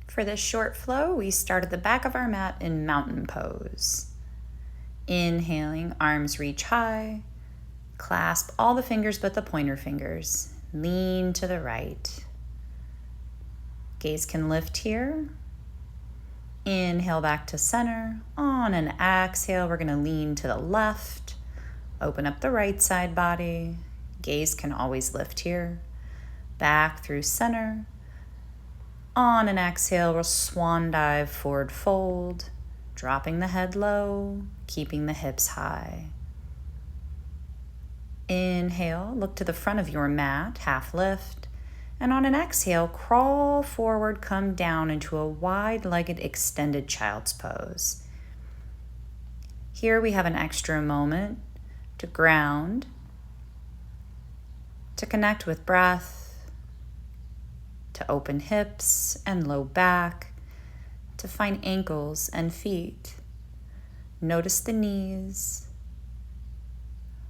For this short flow, we start at the back of our mat in mountain pose. Inhaling, arms reach high. Clasp all the fingers but the pointer fingers. Lean to the right. Gaze can lift here. Inhale back to center. On an exhale, we're going to lean to the left. Open up the right side body. Gaze can always lift here. Back through center. On an exhale, we'll swan dive, forward fold, dropping the head low, keeping the hips high. Inhale, look to the front of your mat, half lift, and on an exhale, crawl forward, come down into a wide-legged extended child's pose. Here we have an extra moment to ground, to connect with breath, to open hips and low back, to find ankles and feet. Notice the knees.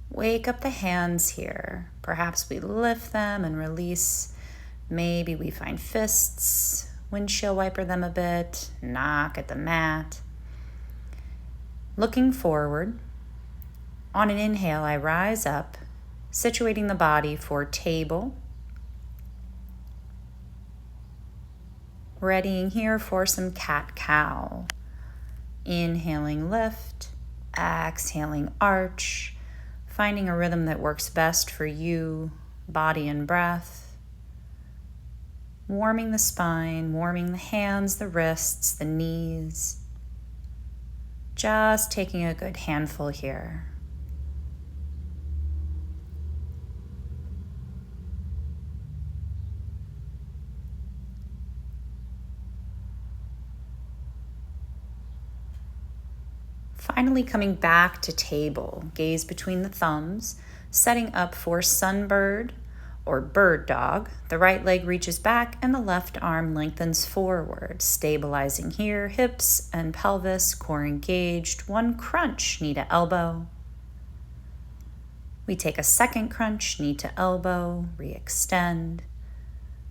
Wake up the hands here. Perhaps we lift them and release. Maybe we find fists, windshield wiper them a bit, knock at the mat. Looking forward, on an inhale, I rise up, situating the body for table. Readying here for some cat-cow. Inhaling, lift. Exhaling, arch. Finding a rhythm that works best for you, body and breath. Warming the spine, warming the hands, the wrists, the knees. Just taking a good handful here. Finally coming back to table, gaze between the thumbs, setting up for sunbird or bird dog. The right leg reaches back and the left arm lengthens forward, stabilizing here, hips and pelvis, core engaged, one crunch, knee to elbow. We take a second crunch, knee to elbow, re-extend.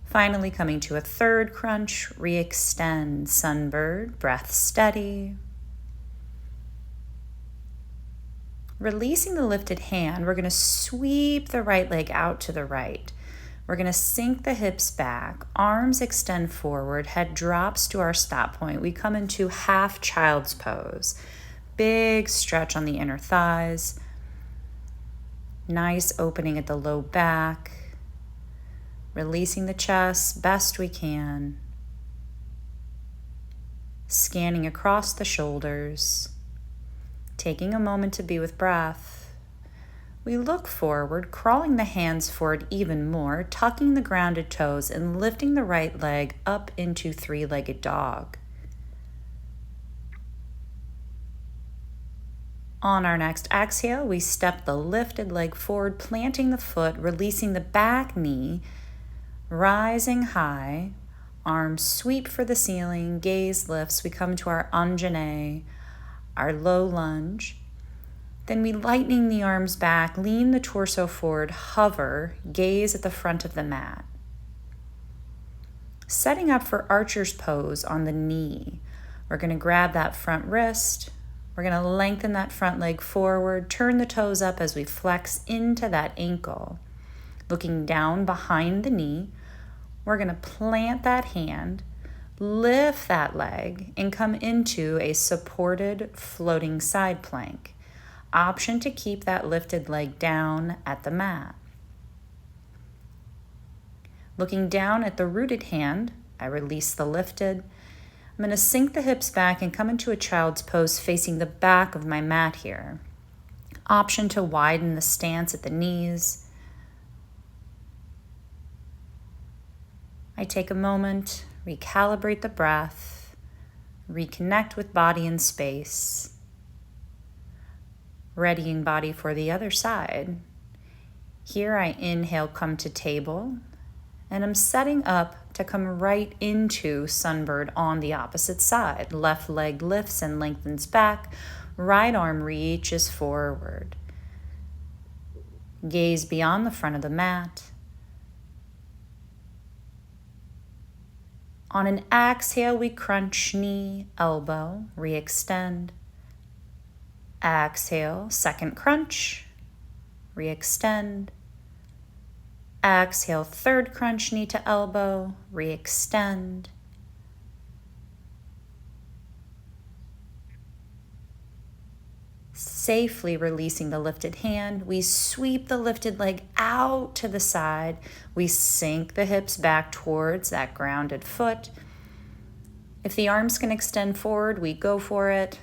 Finally coming to a third crunch, re-extend, sunbird, breath steady. Releasing the lifted hand, we're going to sweep the right leg out to the right. We're going to sink the hips back, arms extend forward, head drops to our stop point. We come into half child's pose. Big stretch on the inner thighs. Nice opening at the low back. Releasing the chest best we can. Scanning across the shoulders. Taking a moment to be with breath. We look forward, crawling the hands forward even more, tucking the grounded toes and lifting the right leg up into three-legged dog. On our next exhale, we step the lifted leg forward, planting the foot, releasing the back knee, rising high, arms sweep for the ceiling, gaze lifts. We come to our Anjane, our low lunge. Then we lightening the arms back, lean the torso forward, hover, gaze at the front of the mat. Setting up for archer's pose on the knee. We're going to grab that front wrist. We're going to lengthen that front leg forward, turn the toes up as we flex into that ankle. Looking down behind the knee, we're going to plant that hand, lift that leg, and come into a supported floating side plank. Option to keep that lifted leg down at the mat. Looking down at the rooted hand, I release the lifted. I'm going to sink the hips back and come into a child's pose facing the back of my mat here. Option to widen the stance at the knees. I take a moment, recalibrate the breath, reconnect with body and space. Readying body for the other side. Here I inhale, come to table, and I'm setting up to come right into sunbird on the opposite side. Left leg lifts and lengthens back, right arm reaches forward. Gaze beyond the front of the mat. On an exhale, we crunch knee, elbow, re-extend. Exhale, second crunch, re-extend. Exhale, third crunch, knee to elbow, re-extend. Safely releasing the lifted hand, we sweep the lifted leg out to the side. We sink the hips back towards that grounded foot. If the arms can extend forward, we go for it,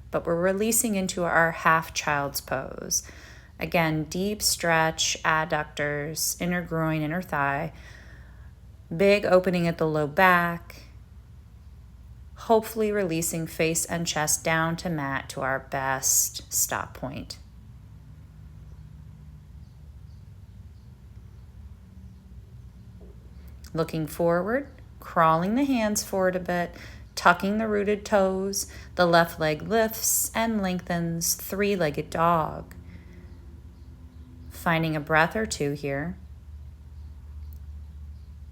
but we're releasing into our half child's pose. Again, deep stretch, adductors, inner groin, inner thigh, big opening at the low back, hopefully releasing face and chest down to mat to our best stop point. Looking forward, crawling the hands forward a bit, tucking the rooted toes, the left leg lifts and lengthens, three-legged dog. Finding a breath or two here.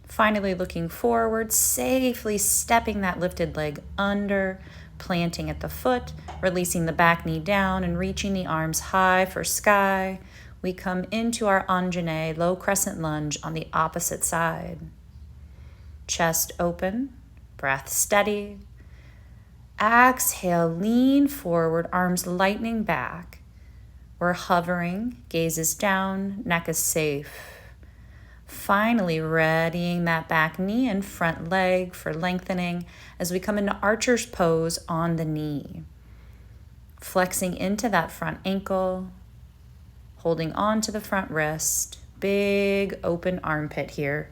Finally looking forward, safely stepping that lifted leg under, planting at the foot, releasing the back knee down and reaching the arms high for sky. We come into our Anjane, low crescent lunge on the opposite side. Chest open, breath steady. Exhale, lean forward, arms lightening back. We're hovering, gaze is down, neck is safe. Finally, readying that back knee and front leg for lengthening as we come into archer's pose on the knee. Flexing into that front ankle, holding on to the front wrist, big open armpit here.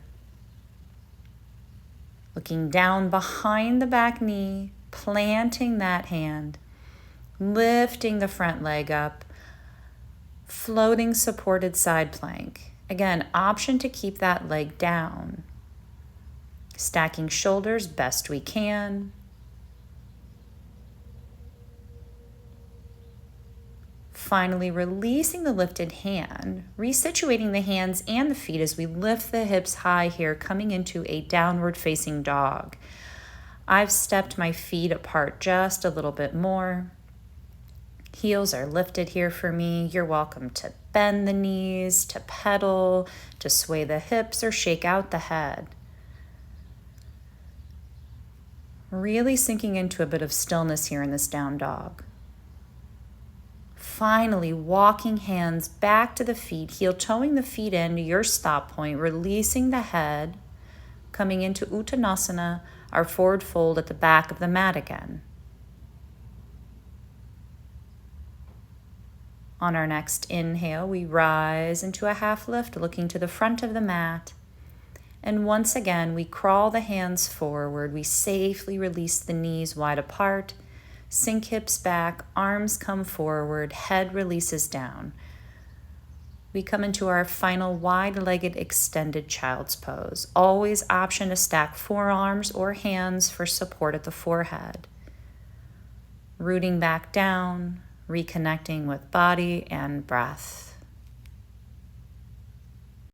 Looking down behind the back knee, planting that hand, lifting the front leg up, floating supported side plank. Again, option to keep that leg down. Stacking shoulders best we can. Finally, releasing the lifted hand, resituating the hands and the feet as we lift the hips high here, coming into a downward facing dog. I've stepped my feet apart just a little bit more. Heels are lifted here for me. You're welcome to bend the knees, to pedal, to sway the hips, or shake out the head. Really sinking into a bit of stillness here in this down dog. Finally, walking hands back to the feet, heel-toeing the feet into your stop point, releasing the head, coming into Uttanasana, our forward fold at the back of the mat again. On our next inhale, we rise into a half lift, looking to the front of the mat. And once again, we crawl the hands forward. We safely release the knees wide apart, sink hips back, arms come forward, head releases down. We come into our final wide-legged extended child's pose. Always option to stack forearms or hands for support at the forehead. Rooting back down, reconnecting with body and breath.